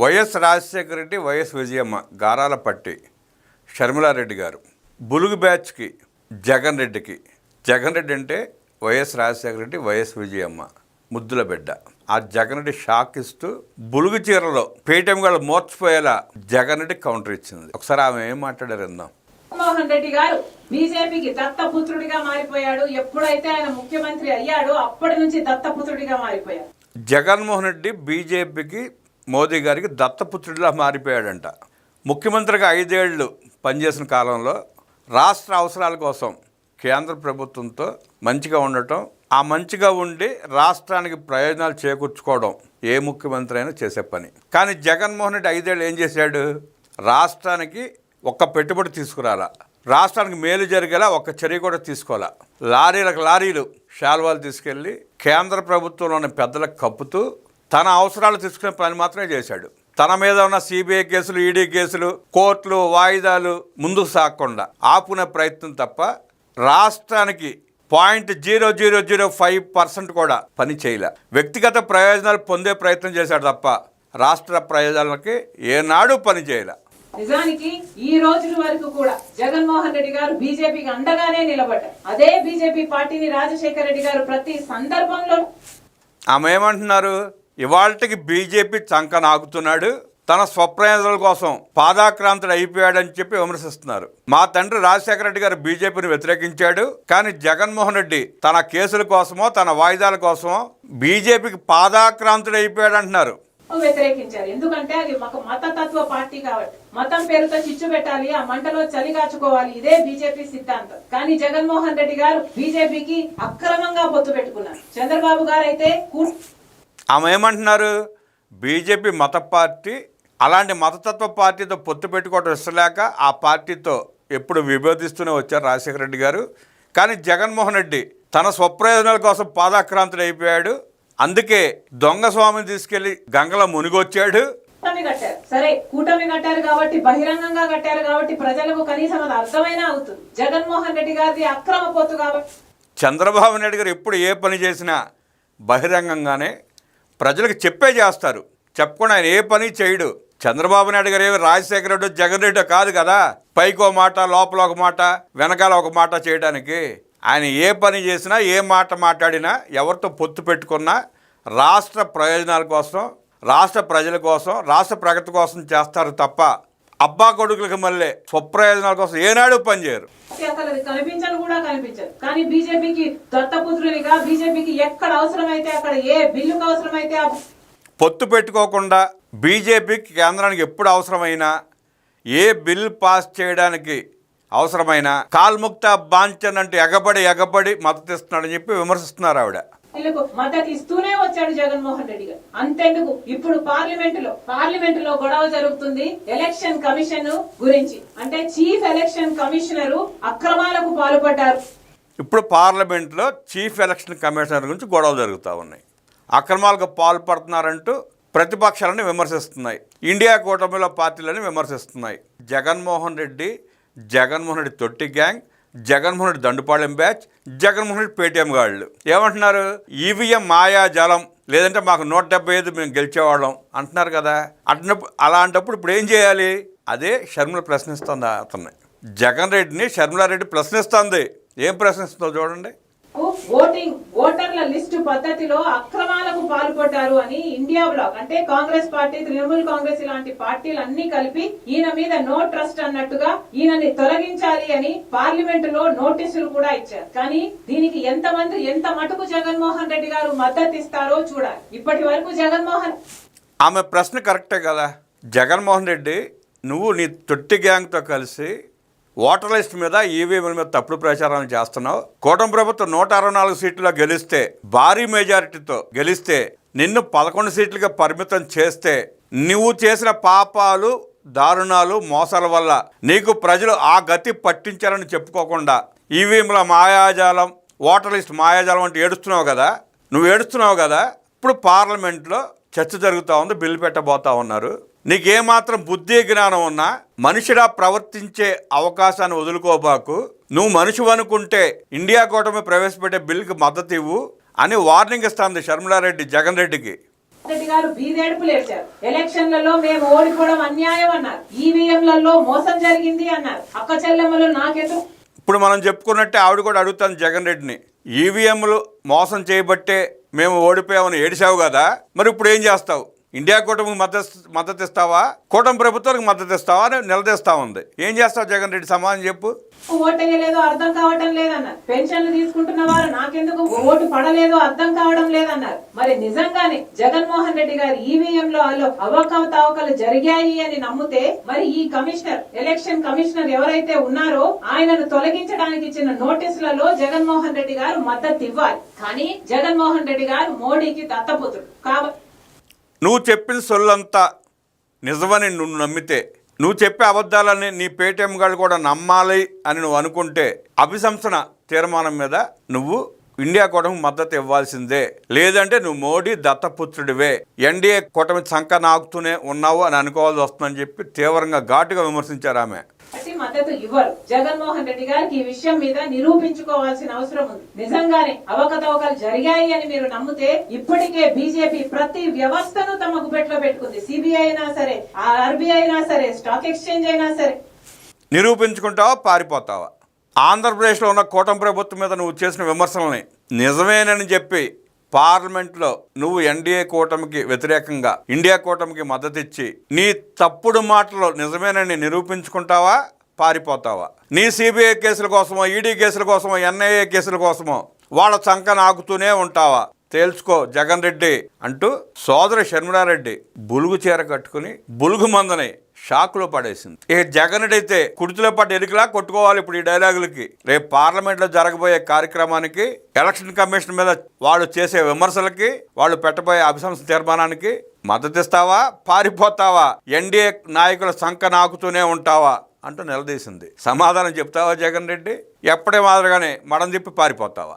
YS Rajasekhara Reddy, YS Vijayamma, గారాలపట్టి Sharmila Reddy గారు, బులుగు బ్యాచ్కి జగన్ రెడ్డికి. జగన్ రెడ్డి అంటే వైఎస్ రాజశేఖర రెడ్డి, వైఎస్ విజయమ్మ ముద్దుల బిడ్డ. ఆ జగన్ రెడ్డి షాక్ ఇస్తూ బులుగు చీరలో పేటీఎం గారు మోర్చిపోయేలా జగన్ రెడ్డి కౌంటర్ ఇచ్చింది. ఒకసారి ఆమె ఏం మాట్లాడారు విందాం. జగన్మోహన్ రెడ్డి గారు బీజేపీకి దత్తపుత్రుడిగా మారిపోయాడు. ఎప్పుడైతే ఆయన ముఖ్యమంత్రి అయ్యాడో అప్పటి నుంచి దత్తపుత్రుడిగా మారిపోయాడు. జగన్మోహన్ రెడ్డి బీజేపీకి, మోదీ గారికి దత్తపుత్రుడిలా మారిపోయాడంట. ముఖ్యమంత్రిగా 5 ఏళ్ళు పనిచేసిన కాలంలో రాష్ట్ర అవసరాల కోసం కేంద్ర ప్రభుత్వంతో మంచిగా ఉండటం, ఆ మంచిగా ఉండి రాష్ట్రానికి ప్రయోజనాలు చేకూర్చుకోవడం ఏ ముఖ్యమంత్రి అయినా చేసే పని. కానీ జగన్మోహన్ రెడ్డి 5 ఏళ్ళు ఏం చేశాడు? రాష్ట్రానికి ఒక్క పెట్టుబడి తీసుకురాలా, రాష్ట్రానికి మేలు జరిగేలా ఒక్క చర్య కూడా తీసుకోవాలా. లారీలకు లారీలు శాల్వాలు తీసుకెళ్ళి కేంద్ర ప్రభుత్వంలోని పెద్దలకు కప్పుతూ తన అవసరాలు తీసుకునే పని మాత్రమే చేశాడు. తన మీద ఉన్న సిబిఐ కేసులు, ఈడీ కేసులు, కోర్టులు, వాయిదాలు ముందుకు సాగకుండా ఆపుకునే ప్రయత్నం తప్ప రాష్ట్రానికి 0.0005% కూడా పని చేయలే. వ్యక్తిగత ప్రయోజనాలు పొందే ప్రయత్నం చేశాడు తప్ప రాష్ట్ర ప్రయోజనాలకి ఏనాడు పని చేయలే. నిజానికి ఈ రోజు వరకు కూడా జగన్మోహన్ రెడ్డి గారు బీజేపీకి అండగానే నిలబడ్డారు. అదే బీజేపీ పార్టీని రాజశేఖర రెడ్డి గారు ప్రతి సందర్భంలో ఆమె ఏమంటున్నారు? ఇవాళకి బీజేపీ చంక నాకుతున్నాడు, తన స్వప్రయోజనాల కోసం పాదాక్రాంతుడు అయిపోయాడని చెప్పి విమర్శిస్తున్నారు. మా తండ్రి రాజశేఖర రెడ్డి గారు బీజేపీని వ్యతిరేకించాడు, కానీ జగన్మోహన్ రెడ్డి తన కేసుల కోసమో తన వాయిదాల కోసమో బీజేపీకి పాదాక్రాంతుడు అయిపోయాడు అంటున్నారు. వ్యతిరేకించారు. ఎందుకంటే అది ఒక మతతత్వ పార్టీ కాబట్టి మతం పేరుతో చిచ్చు పెట్టాలి, ఆ మంటలో చలి కాచుకోవాలి, ఇదే బీజేపీ సిద్ధాంతం. కానీ జగన్మోహన్ రెడ్డి గారు బీజేపీకి అక్రమంగా పొత్తు పెట్టుకున్నారు. చంద్రబాబు గారు అయితే ఆమె ఏమంటున్నారు? బీజేపీ మత పార్టీ, అలాంటి మతతత్వ పార్టీతో పొత్తు పెట్టుకోవడం ఇష్టలేక ఆ పార్టీతో ఎప్పుడు విభేదిస్తూనే వచ్చారు రాజశేఖర రెడ్డి గారు. కానీ జగన్మోహన్ రెడ్డి తన స్వప్రయోజనాల కోసం పాదాక్రాంతుడు అయిపోయాడు. అందుకే దొంగ స్వామిని తీసుకెళ్లి గంగలో మునిగొచ్చాడు. సరే, కూటమి కట్టారు కాబట్టి, బహిరంగంగా కట్టారు కాబట్టి ప్రజలకు కనీసం అది అర్థమైనా అవుతుంది. జగన్మోహన్ రెడ్డి గారిది అక్రమ పొత్తు కాబట్టి. చంద్రబాబు నాయుడు గారు ఎప్పుడు ఏ పని చేసినా బహిరంగంగానే ప్రజలకు చెప్పే చేస్తారు, చెప్పకుండా ఆయన ఏ పని చేయడు. చంద్రబాబు నాయుడు గారు ఏమి రాజశేఖర రెడ్డి, జగన్ రెడ్డి కాదు కదా, పైకో మాట లోపల ఒక మాట వెనకాల ఒక మాట చేయడానికి. ఆయన ఏ పని చేసినా, ఏ మాట మాట్లాడినా, ఎవరితో పొత్తు పెట్టుకున్నా రాష్ట్ర ప్రయోజనాల కోసం, రాష్ట్ర ప్రజల కోసం, రాష్ట్ర ప్రగతి కోసం చేస్తారు తప్ప అబ్బా కొడుకులకు మళ్ళీ స్వప్రయోజనాల కోసం ఏనాడు పనిచేయరు. కనిపించను కూడా కనిపించరు. కానీ బీజేపీకి దత్తపుత్రునిగా బీజేపీకి ఎక్కడ అవసరమైతే అక్కడ, ఏ బిల్లుకు అవసరమైతే పొత్తు పెట్టుకోకుండా బీజేపీకి కేంద్రానికి ఎప్పుడు అవసరమైనా, ఏ బిల్ పాస్ చేయడానికి అవసరమైన కాల్ముక్త బాంచన్ అంటే ఎగబడి మద్దతు ఇస్తున్నాడని చెప్పి విమర్శిస్తున్నారు ఆవిడ. వీళ్ళకు మద్దతు ఇస్తూనే వచ్చాడు జగన్మోహన్ రెడ్డి గారు. అంతెందుకు, ఇప్పుడు పార్లమెంట్ లో గొడవ జరుగుతుంది ఎలక్షన్ కమిషన్ గురించి. అంటే చీఫ్ ఎలక్షన్ కమిషనర్ అక్రమాలకు పాల్పడ్డారు. ఇప్పుడు పార్లమెంట్లో చీఫ్ ఎలక్షన్ కమిషనర్ గురించి గొడవలు జరుగుతూ ఉన్నాయి. అక్రమాలకు పాల్పడుతున్నారంటూ ప్రతిపక్షాలను విమర్శిస్తున్నాయి, ఇండియా కూటమిలో పార్టీలను విమర్శిస్తున్నాయి. జగన్మోహన్ రెడ్డి తొట్టి gang, Jaganmohan Reddy Dandupalem batch, Jaganmohan Reddy Paytm గాళ్ళు ఏమంటున్నారు? ఈవీఎం మాయాజాలం, లేదంటే మాకు 175 మేము గెలిచేవాళ్ళం అంటున్నారు కదా. అలాంటప్పుడు ఇప్పుడు ఏం చేయాలి? అదే షర్మిల ప్రశ్నిస్తుంది అతన్ని. జగన్ రెడ్డిని షర్మిలారెడ్డి ప్రశ్నిస్తుంది. ఏం ప్రశ్నిస్తుందో చూడండి. ఓటర్ల లిస్టు పద్ధతిలో అక్రమాలకు పాల్పడ్డారు అని ఇండియా బ్లాక్, అంటే కాంగ్రెస్ పార్టీ, తృణమూల్ కాంగ్రెస్ ఇలాంటి పార్టీలు అన్ని కలిపి ఈయన మీద నో ట్రస్ట్ అన్నట్టుగా ఈయనని తొలగించాలి అని పార్లమెంట్ లో నోటీసులు కూడా ఇచ్చారు. కానీ దీనికి ఎంత మటుకు జగన్మోహన్ రెడ్డి గారు మద్దతు ఇస్తారో చూడాలి. ఇప్పటి వరకు ఆమె ప్రశ్న కరెక్టే కదా. జగన్మోహన్ రెడ్డి, నువ్వు నీ తొట్టి గ్యాంగ్తో కలిసి ఓటర్ లిస్ట్ మీద, ఈవీఎంల మీద తప్పుడు ప్రచారాలు చేస్తున్నావు. కూటమి ప్రభుత్వం 164 సీట్లలో గెలిస్తే, భారీ మెజారిటీతో గెలిస్తే, నిన్ను 11 సీట్లుగా పరిమితం చేస్తే, నువ్వు చేసిన పాపాలు, దారుణాలు, మోసాల వల్ల నీకు ప్రజలు ఆ గతి పట్టించారని చెప్పుకోకుండా ఈవీఎంల మాయాజాలం, ఓటర్ లిస్ట్ మాయాజాలం అంటే ఏడుస్తున్నావు కదా. ఇప్పుడు పార్లమెంట్లో చర్చ జరుగుతూ ఉంది, బిల్లు పెట్టబోతా ఉన్నారు. నీకేమాత్రం బుద్ధి జ్ఞానం ఉన్నా మనిషిలా ప్రవర్తించే అవకాశాన్ని వదులుకోబాకు. నువ్వు మనిషి అనుకుంటే ఇండియా కూటమి ప్రవేశపెట్టే బిల్లుకి మద్దతు ఇవ్వు అని వార్నింగ్ ఇస్తుంది షర్మిలారెడ్డి జగన్ రెడ్డికి. రెడ్డి గారు బీదేడుపులు ఏడ్చారు. ఎలక్షన్లలో మేము ఓడిపోవడం అన్యాయం అన్నారు. ఈవీఎంలలో మోసం జరిగింది అన్నారు. అక్క చెల్లెమ్మలు నాకెందుకు. ఇప్పుడు మనం చెప్పుకున్నట్టే ఆవిడ కూడా అడుగుతాను జగన్ రెడ్డిని, ఈవీఎంలు మోసం చేయబట్టే మేము ఓడిపోయామని ఏడిచావు కదా, మరి ఇప్పుడు ఏం చేస్తావు? ఇండియా కూటమికి మద్దతు ఇస్తావా, కూటమి ప్రభుత్వానికి మద్దతు ఇస్తావా అని నిలదీస్తా ఉంది. ఏం చేస్తావు జగన్ రెడ్డి, సమాధానం చెప్పు. ఓటేయలేదో అర్థం కావటం లేదన్నారు. పెన్షన్లు తీసుకుంటున్న వారు నాకెందుకు ఓటు పడలేదో అర్థం కావడం లేదన్నారు. మరి నిజంగానే జగన్మోహన్ రెడ్డి గారు ఈవీఎంలో అవకతవకలు జరిగాయి అని నమ్మితే మరి ఈ కమిషనర్, ఎలక్షన్ కమిషనర్ ఎవరైతే ఉన్నారో ఆయనను తొలగించడానికి ఇచ్చిన నోటీసులలో జగన్మోహన్ రెడ్డి గారు మద్దతు ఇవ్వాలి. కానీ జగన్మోహన్ రెడ్డి గారు మోడీకి దత్తపుత్రుడు కాబట్టి నువ్వు చెప్పిన సొల్లంతా నిజమని నువ్వు నమ్మితే, నువ్వు చెప్పే అబద్ధాలని నీ పేటీఎం గారు కూడా నమ్మాలి అని నువ్వు అనుకుంటే, అభిశంసన తీర్మానం మీద నువ్వు ఇండియా కూటమికి మద్దతు ఇవ్వాల్సిందే. లేదంటే నువ్వు మోడీ దత్తపుత్రుడివే, ఎన్డీఏ కూటమి సంక నాకుతూనే ఉన్నావు అని అనుకోవాల్సి వస్తుందని చెప్పి తీవ్రంగా ఘాటుగా విమర్శించారు ఆమె. మద్దతు ఇవ్వరు. జగన్మోహన్ రెడ్డి గారికి ఈ విషయం మీద నిరూపించుకోవాల్సిన అవసరం ఉంది. నిజంగానే అవకతవకలు జరిగాయి అని మీరు నమ్మితే, ఇప్పటికే బీజేపీ ప్రతి వ్యవస్థను తమ గుప్పెట్లో పెట్టుకుంది. సిబిఐ అయినా సరే, ఆర్బీఐ అయినా సరే, స్టాక్ ఎక్స్చేంజ్ అయినా సరే. నిరూపించుకుంటావా, పారిపోతావా? ఆంధ్రప్రదేశ్లో ఉన్న కూటమి ప్రభుత్వం మీద నువ్వు చేసిన విమర్శలని నిజమేనని చెప్పి పార్లమెంట్లో నువ్వు ఎన్డీఏ కూటమికి వ్యతిరేకంగా ఇండియా కూటమికి మద్దతు ఇచ్చి నీ తప్పుడు మాటలు నిజమేనని నిరూపించుకుంటావా, పారిపోతావా? నీ సిబిఐ కేసుల కోసమో, ఈడీ కేసుల కోసమో, ఎన్ఐఏ కేసుల కోసమో వాళ్ళ చంక నాకుతూనే ఉంటావా? తేల్చుకో జగన్ రెడ్డి అంటూ సోదరి షర్మిలారెడ్డి బులుగు చీర కట్టుకుని బులుగు మందని షాక్లో పడేసింది. ఇక జగన్ రెడ్డి అయితే కుర్చీలో పడ్డ ఎరికలా కొట్టుకోవాలి ఇప్పుడు ఈ డైలాగులకి. రేపు పార్లమెంట్లో జరగబోయే కార్యక్రమానికి, ఎలక్షన్ కమిషన్ మీద వాళ్ళు చేసే విమర్శలకి, వాళ్ళు పెట్టబోయే అభిశంసన తీర్మానానికి మద్దతు ఇస్తావా, పారిపోతావా? ఎన్డీఏ నాయకుల సంక నాకుతూనే ఉంటావా అంటూ నిలదీసింది. సమాధానం చెప్తావా జగన్ రెడ్డి? ఎప్పటి మాదిరిగానే మడం తిప్పి పారిపోతావా?